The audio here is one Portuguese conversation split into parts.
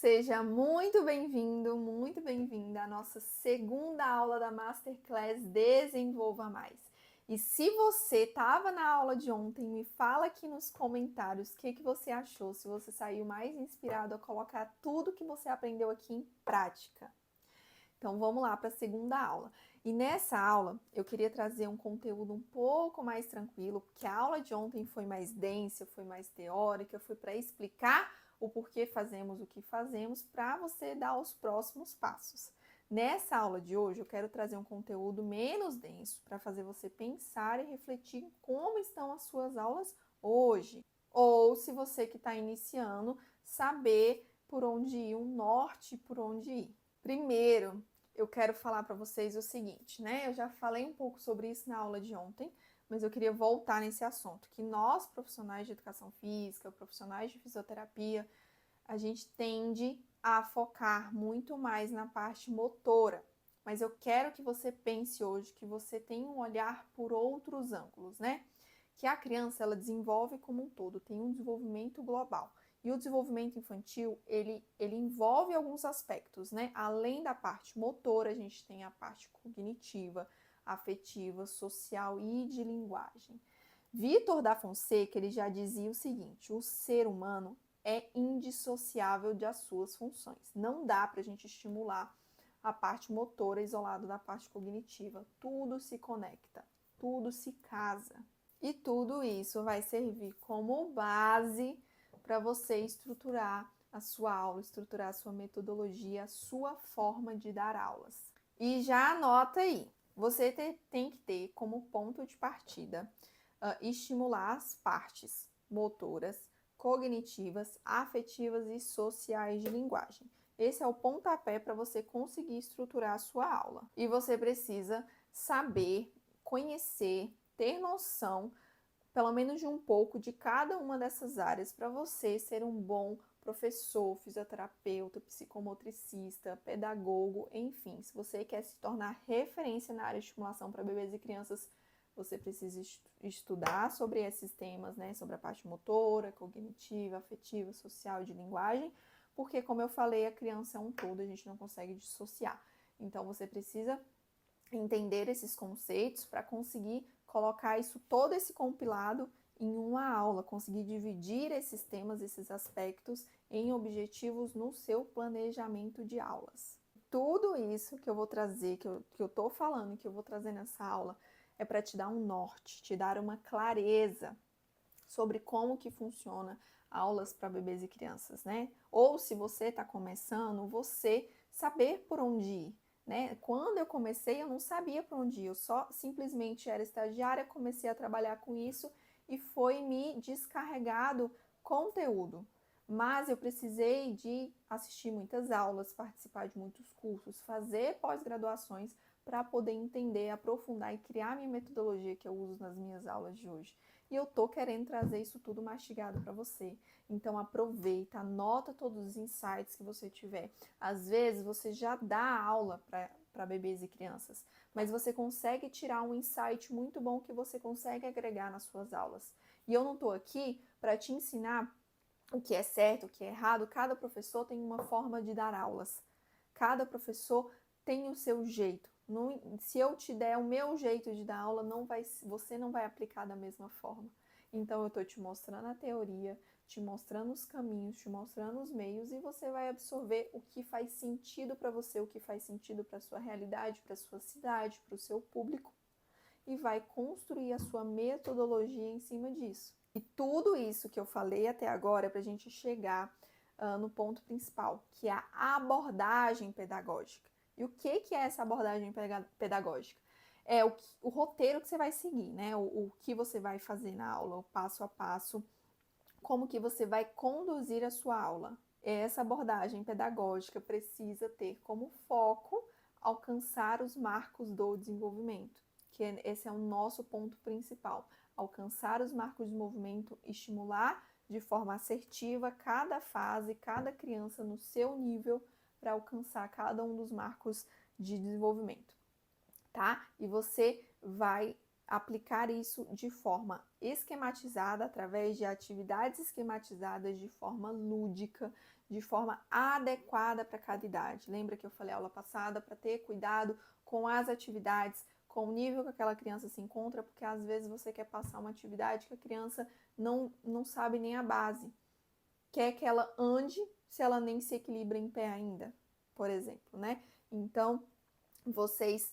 Seja muito bem-vindo, muito bem-vinda à nossa segunda aula da Masterclass Desenvolva Mais. E se você estava na aula de ontem, me fala aqui nos comentários o que você achou, se você saiu mais inspirado a colocar tudo que você aprendeu aqui em prática. Então vamos lá para a segunda aula. E nessa aula eu queria trazer um conteúdo um pouco mais tranquilo, porque a aula de ontem foi mais densa, foi mais teórica, foi para explicar o porquê fazemos o que fazemos para você dar os próximos passos. Nessa aula de hoje eu quero trazer um conteúdo menos denso para fazer você pensar e refletir como estão as suas aulas hoje. Ou se você que está iniciando, saber por onde ir, um norte por onde ir. Primeiro, eu quero falar para vocês o seguinte, né? Eu já falei um pouco sobre isso na aula de ontem, mas eu queria voltar nesse assunto, que nós, profissionais de educação física, profissionais de fisioterapia, a gente tende a focar muito mais na parte motora. Mas eu quero que você pense hoje, que você tenha um olhar por outros ângulos, né? Que a criança, ela desenvolve como um todo, tem um desenvolvimento global. E o desenvolvimento infantil, ele envolve alguns aspectos, né? Além da parte motora, a gente tem a parte cognitiva, afetiva, social e de linguagem. Vitor da Fonseca, ele já dizia o seguinte: o ser humano é indissociável das suas funções. Não dá para a gente estimular a parte motora isolado da parte cognitiva. Tudo se conecta, tudo se casa. E tudo isso vai servir como base para você estruturar a sua aula, estruturar a sua metodologia, a sua forma de dar aulas. E já anota aí, você tem que ter como ponto de partida estimular as partes motoras, cognitivas, afetivas e sociais de linguagem. Esse é o pontapé para você conseguir estruturar a sua aula. E você precisa saber, conhecer, ter noção pelo menos de um pouco de cada uma dessas áreas para você ser um bom professor, fisioterapeuta, psicomotricista, pedagogo, enfim. Se você quer se tornar referência na área de estimulação para bebês e crianças, você precisa estudar sobre esses temas, né? Sobre a parte motora, cognitiva, afetiva, social e de linguagem, porque, como eu falei, a criança é um todo, a gente não consegue dissociar. Então, você precisa entender esses conceitos para conseguir colocar isso, todo esse compilado em uma aula, conseguir dividir esses temas, esses aspectos em objetivos no seu planejamento de aulas. Tudo isso que eu vou trazer, que eu tô falando, que eu vou trazer nessa aula, é para te dar um norte, te dar uma clareza sobre como que funciona aulas para bebês e crianças, né? Ou se você está começando, você saber por onde ir, né? Quando eu comecei, eu não sabia por onde ir, eu só simplesmente era estagiária, comecei a trabalhar com isso e foi me descarregado conteúdo. Mas eu precisei de assistir muitas aulas, participar de muitos cursos, fazer pós-graduações para poder entender, aprofundar e criar minha metodologia que eu uso nas minhas aulas de hoje. E eu tô querendo trazer isso tudo mastigado para você. Então aproveita, anota todos os insights que você tiver. Às vezes você já dá aula para bebês e crianças, mas você consegue tirar um insight muito bom que você consegue agregar nas suas aulas. E eu não tô aqui para te ensinar o que é certo, o que é errado. Cada professor tem uma forma de dar aulas. Cada professor tem o seu jeito. Não, se eu te der o meu jeito de dar aula, você não vai aplicar da mesma forma. Então eu estou te mostrando a teoria, te mostrando os caminhos, te mostrando os meios e você vai absorver o que faz sentido para você, o que faz sentido para a sua realidade, para a sua cidade, para o seu público e vai construir a sua metodologia em cima disso. E tudo isso que eu falei até agora é para a gente chegar no ponto principal, que é a abordagem pedagógica. E o que é essa abordagem pedagógica? É o roteiro que você vai seguir, né? O que você vai fazer na aula, o passo a passo, como que você vai conduzir a sua aula. Essa abordagem pedagógica precisa ter como foco alcançar os marcos do desenvolvimento, que esse é o nosso ponto principal. Alcançar os marcos de movimento, estimular de forma assertiva cada fase, cada criança no seu nível para alcançar cada um dos marcos de desenvolvimento, tá? E você vai aplicar isso de forma esquematizada, através de atividades esquematizadas, de forma lúdica, de forma adequada para cada idade. Lembra que eu falei aula passada para ter cuidado com as atividades, com o nível que aquela criança se encontra, porque às vezes você quer passar uma atividade que a criança não sabe nem a base. Quer que ela ande se ela nem se equilibra em pé ainda, por exemplo, né? Então, vocês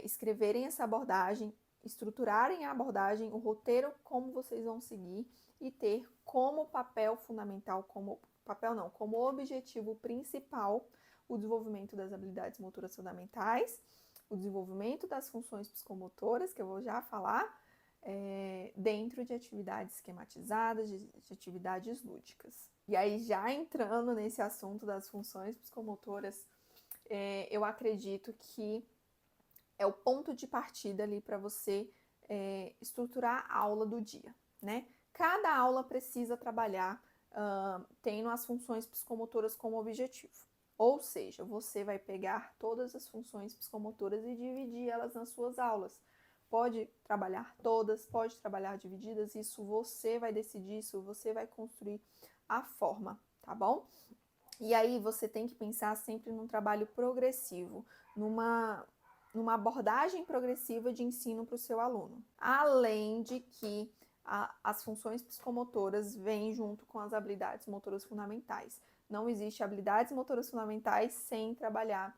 escreverem essa abordagem, estruturarem a abordagem, o roteiro, como vocês vão seguir e ter como papel fundamental, como objetivo principal o desenvolvimento das habilidades motoras fundamentais, o desenvolvimento das funções psicomotoras, que eu vou já falar, dentro de atividades esquematizadas, de atividades lúdicas. E aí, já entrando nesse assunto das funções psicomotoras, eu acredito que é o ponto de partida ali para você estruturar a aula do dia, né? Cada aula precisa trabalhar tendo as funções psicomotoras como objetivo. Ou seja, você vai pegar todas as funções psicomotoras e dividir elas nas suas aulas. Pode trabalhar todas, pode trabalhar divididas, isso você vai decidir, isso você vai construir a forma, tá bom? E aí você tem que pensar sempre num trabalho progressivo, numa abordagem progressiva de ensino para o seu aluno. Além de que as funções psicomotoras vêm junto com as habilidades motoras fundamentais. Não existe habilidades motoras fundamentais sem trabalhar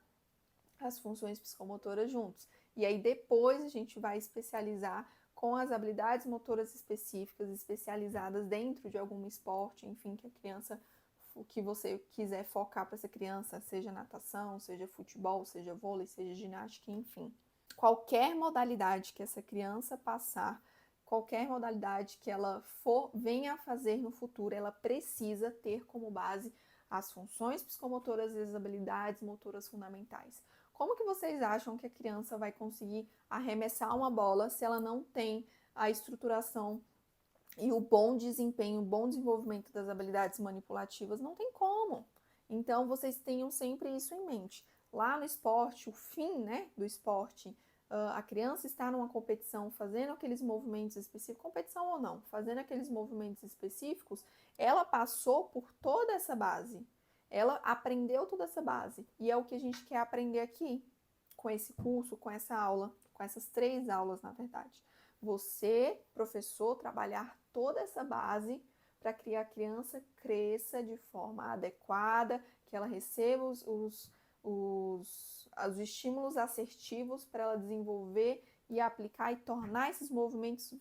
as funções psicomotoras juntos. E aí depois a gente vai especializar com as habilidades motoras específicas, especializadas dentro de algum esporte, enfim, que a criança, o que você quiser focar para essa criança, seja natação, seja futebol, seja vôlei, seja ginástica, enfim. Qualquer modalidade que essa criança passar, qualquer modalidade que ela venha a fazer no futuro, ela precisa ter como base as funções psicomotoras e as habilidades motoras fundamentais. Como que vocês acham que a criança vai conseguir arremessar uma bola se ela não tem a estruturação e o bom desempenho, o bom desenvolvimento das habilidades manipulativas? Não tem como. Então, vocês tenham sempre isso em mente. Lá no esporte, o fim, né, do esporte, a criança está numa competição fazendo aqueles movimentos específicos, competição ou não, fazendo aqueles movimentos específicos, ela passou por toda essa base. Ela aprendeu toda essa base. E é o que a gente quer aprender aqui, com esse curso, com essa aula, com essas 3 aulas, na verdade. Você, professor, trabalhar toda essa base para que a criança cresça de forma adequada, que ela receba os estímulos assertivos para ela desenvolver e aplicar e tornar esses movimentos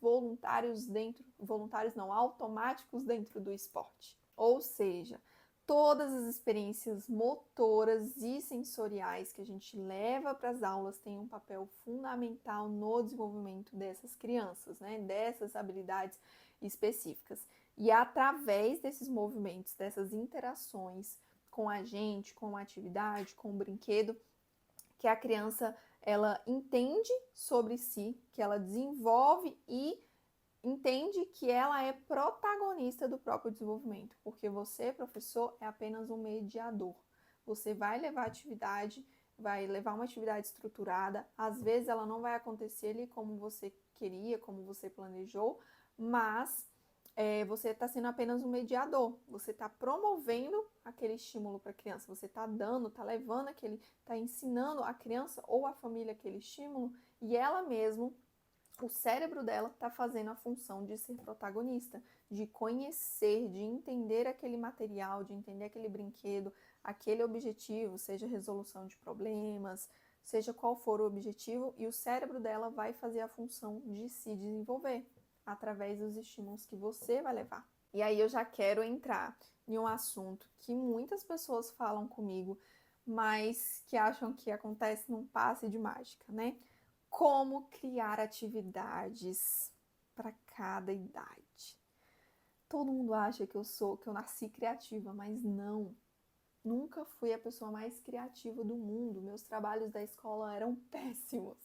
automáticos dentro do esporte. Ou seja, todas as experiências motoras e sensoriais que a gente leva para as aulas têm um papel fundamental no desenvolvimento dessas crianças, né? Dessas habilidades específicas. E através desses movimentos, dessas interações com a gente, com a atividade, com o brinquedo, que a criança ela entende sobre si, que ela desenvolve e entende que ela é protagonista do próprio desenvolvimento, porque você, professor, é apenas um mediador. Você vai levar uma atividade estruturada, às vezes ela não vai acontecer ali como você queria, como você planejou, mas você está sendo apenas um mediador, você está promovendo aquele estímulo para a criança, você está está ensinando a criança ou a família aquele estímulo e ela mesmo, o cérebro dela está fazendo a função de ser protagonista, de conhecer, de entender aquele material, de entender aquele brinquedo, aquele objetivo, seja resolução de problemas, seja qual for o objetivo, e o cérebro dela vai fazer a função de se desenvolver através dos estímulos que você vai levar. E aí eu já quero entrar em um assunto que muitas pessoas falam comigo, mas que acham que acontece num passe de mágica, né? Como criar atividades para cada idade. Todo mundo acha que eu nasci criativa, mas não. Nunca fui a pessoa mais criativa do mundo. Meus trabalhos da escola eram péssimos.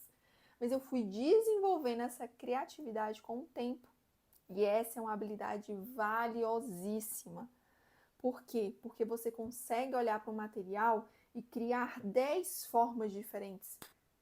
Mas eu fui desenvolvendo essa criatividade com o tempo. E essa é uma habilidade valiosíssima. Por quê? Porque você consegue olhar para o material e criar 10 formas diferentes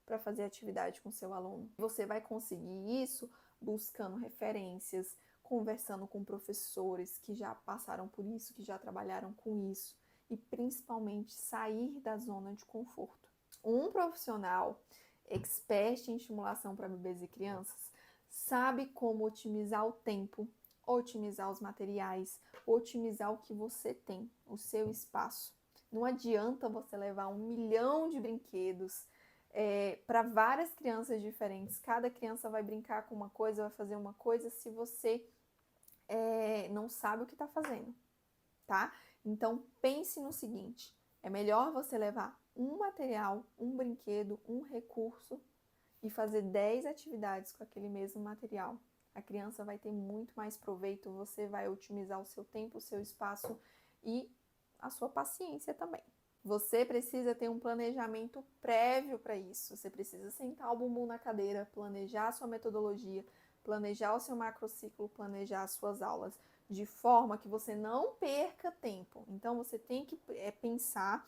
para fazer atividade com seu aluno. Você vai conseguir isso buscando referências, conversando com professores que já passaram por isso, que já trabalharam com isso, e principalmente sair da zona de conforto. Um profissional expert em estimulação para bebês e crianças sabe como otimizar o tempo, otimizar os materiais, otimizar o que você tem, o seu espaço. Não adianta você levar 1 milhão de brinquedos para várias crianças diferentes. Cada criança vai brincar com uma coisa, vai fazer uma coisa, se você não sabe o que está fazendo, tá? Então pense no seguinte: é melhor você levar um material, um brinquedo, um recurso e fazer 10 atividades com aquele mesmo material. A criança vai ter muito mais proveito, você vai otimizar o seu tempo, o seu espaço e a sua paciência também. Você precisa ter um planejamento prévio para isso. Você precisa sentar o bumbum na cadeira, planejar a sua metodologia, planejar o seu macrociclo, planejar as suas aulas, de forma que você não perca tempo. Então, você tem que pensar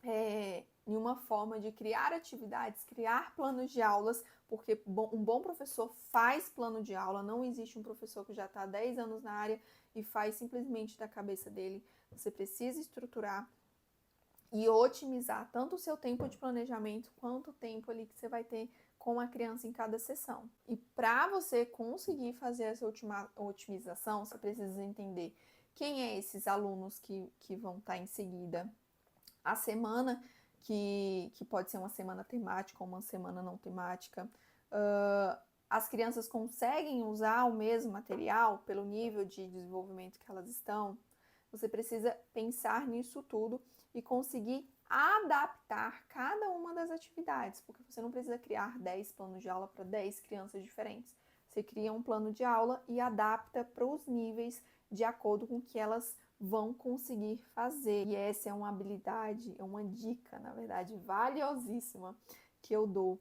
em uma forma de criar atividades, criar planos de aulas, porque um bom professor faz plano de aula, não existe um professor que já está há 10 anos na área e faz simplesmente da cabeça dele. Você precisa estruturar e otimizar tanto o seu tempo de planejamento quanto o tempo ali que você vai ter com a criança em cada sessão. E para você conseguir fazer essa otimização, você precisa entender quem é esses alunos que vão estar em seguida. A semana, que pode ser uma semana temática ou uma semana não temática. As crianças conseguem usar o mesmo material pelo nível de desenvolvimento que elas estão. Você precisa pensar nisso tudo e conseguir adaptar cada uma das atividades, porque você não precisa criar 10 planos de aula para 10 crianças diferentes. Você cria um plano de aula e adapta para os níveis de acordo com o que elas vão conseguir fazer. E essa é uma habilidade, é uma dica, na verdade, valiosíssima que eu dou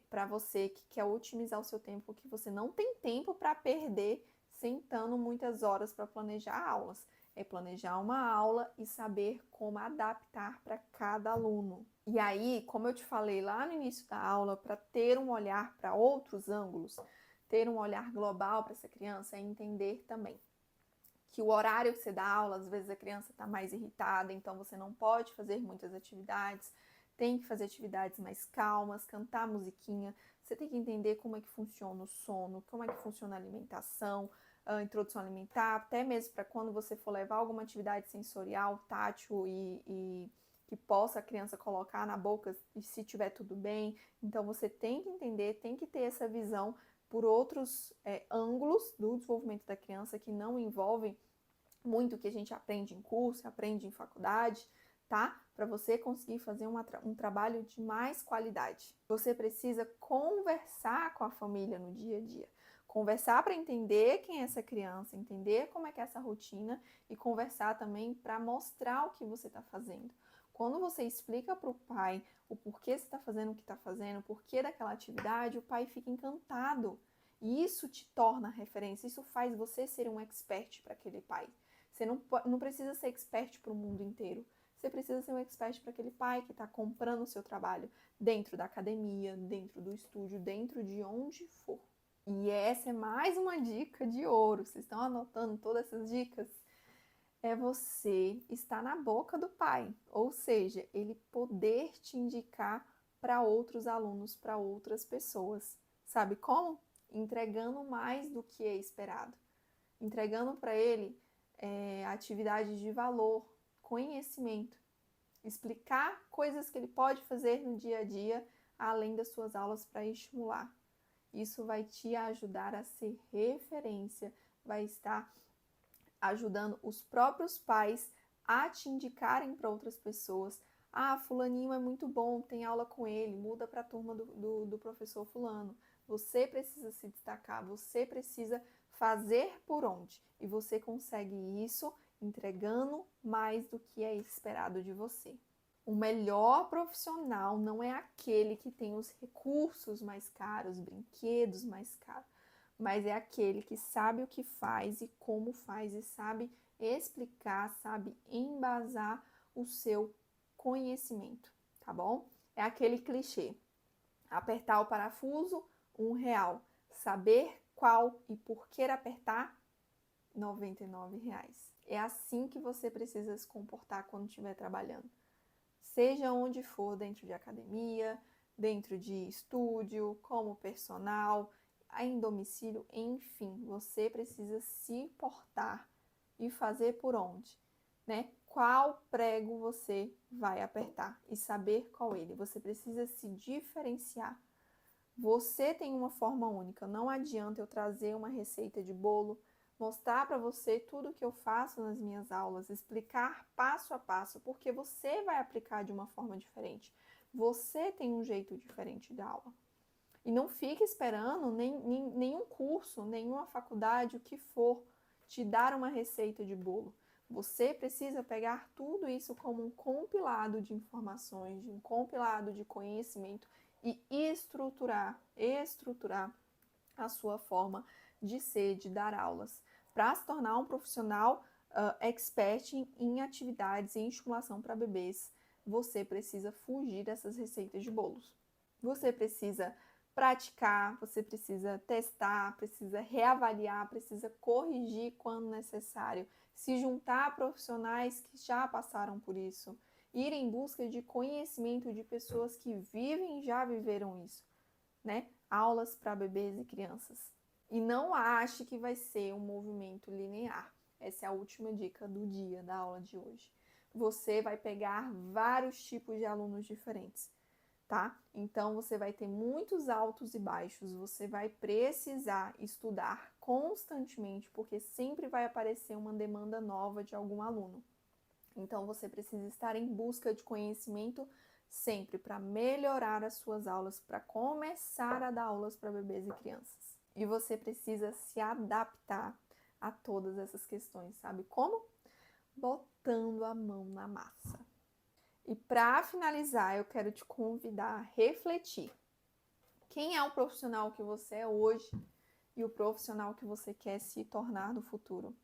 para você que quer otimizar o seu tempo, que você não tem tempo para perder sentando muitas horas para planejar aulas. É planejar uma aula e saber como adaptar para cada aluno. E aí, como eu te falei lá no início da aula, para ter um olhar para outros ângulos, ter um olhar global para essa criança, é entender também que o horário que você dá aula, às vezes a criança está mais irritada, então você não pode fazer muitas atividades, tem que fazer atividades mais calmas, cantar musiquinha, você tem que entender como é que funciona o sono, como é que funciona a alimentação, a introdução alimentar, até mesmo para quando você for levar alguma atividade sensorial, tátil e que possa a criança colocar na boca e se tiver tudo bem. Então você tem que entender, tem que ter essa visão por outros ângulos do desenvolvimento da criança que não envolvem muito o que a gente aprende em curso, aprende em faculdade, tá? Para você conseguir fazer um trabalho de mais qualidade. Você precisa conversar com a família no dia a dia. Conversar para entender quem é essa criança, entender como é que é essa rotina e conversar também para mostrar o que você está fazendo. Quando você explica para o pai o porquê você está fazendo o que está fazendo, o porquê daquela atividade, o pai fica encantado. E isso te torna referência, isso faz você ser um expert para aquele pai. Você não precisa ser expert para o mundo inteiro. Você precisa ser um expert para aquele pai que está comprando o seu trabalho dentro da academia, dentro do estúdio, dentro de onde for. E essa é mais uma dica de ouro. Vocês estão anotando todas essas dicas? É você estar na boca do pai, ou seja, ele poder te indicar para outros alunos, para outras pessoas. Sabe como? Entregando mais do que é esperado. Entregando para ele atividades de valor, conhecimento. Explicar coisas que ele pode fazer no dia a dia, além das suas aulas, para estimular. Isso vai te ajudar a ser referência, vai estar ajudando os próprios pais a te indicarem para outras pessoas. Ah, fulaninho é muito bom, tem aula com ele, muda para a turma do professor fulano. Você precisa se destacar, você precisa fazer por onde. E você consegue isso entregando mais do que é esperado de você. O melhor profissional não é aquele que tem os recursos mais caros, brinquedos mais caros, mas é aquele que sabe o que faz e como faz e sabe explicar, sabe embasar o seu conhecimento, tá bom? É aquele clichê: apertar o parafuso, R$1. Saber qual e por que apertar? R$ 99. É assim que você precisa se comportar quando estiver trabalhando. Seja onde for, dentro de academia, dentro de estúdio, como personal, em domicílio, enfim, você precisa se portar e fazer por onde, né? Qual prego você vai apertar e saber qual ele. Você precisa se diferenciar. Você tem uma forma única, não adianta eu trazer uma receita de bolo, mostrar para você tudo que eu faço nas minhas aulas, explicar passo a passo, porque você vai aplicar de uma forma diferente. Você tem um jeito diferente de aula. E não fique esperando nenhum curso, nenhuma faculdade, o que for, te dar uma receita de bolo. Você precisa pegar tudo isso como um compilado de informações, de um compilado de conhecimento e estruturar a sua forma de ser, de dar aulas, para se tornar um profissional expert em atividades e em estimulação para bebês. Você precisa fugir dessas receitas de bolos. Você precisa praticar, você precisa testar, precisa reavaliar, precisa corrigir quando necessário, se juntar a profissionais que já passaram por isso, ir em busca de conhecimento de pessoas que vivem e já viveram isso, né? Aulas para bebês e crianças. E não ache que vai ser um movimento linear. Essa é a última dica do dia, da aula de hoje. Você vai pegar vários tipos de alunos diferentes, tá? Então, você vai ter muitos altos e baixos, você vai precisar estudar constantemente, porque sempre vai aparecer uma demanda nova de algum aluno. Então, você precisa estar em busca de conhecimento sempre para melhorar as suas aulas, para começar a dar aulas para bebês e crianças. E você precisa se adaptar a todas essas questões, sabe como? Botando a mão na massa. E para finalizar, eu quero te convidar a refletir. Quem é o profissional que você é hoje e o profissional que você quer se tornar no futuro?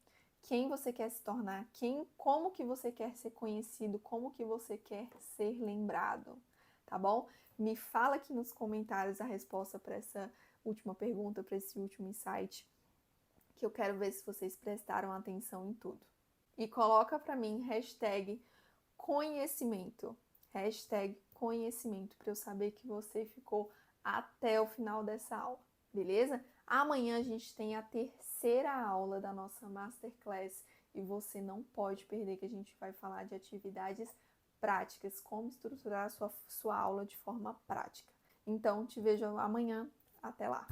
Quem você quer se tornar? Como que você quer ser conhecido? Como que você quer ser lembrado? Tá bom? Me fala aqui nos comentários a resposta para essa última pergunta, para esse último insight, que eu quero ver se vocês prestaram atenção em tudo. E coloca para mim hashtag conhecimento, hashtag conhecimento, para eu saber que você ficou até o final dessa aula, beleza? Amanhã a gente tem a terceira aula da nossa Masterclass e você não pode perder, que a gente vai falar de atividades práticas, como estruturar a sua aula de forma prática. Então, te vejo amanhã, até lá!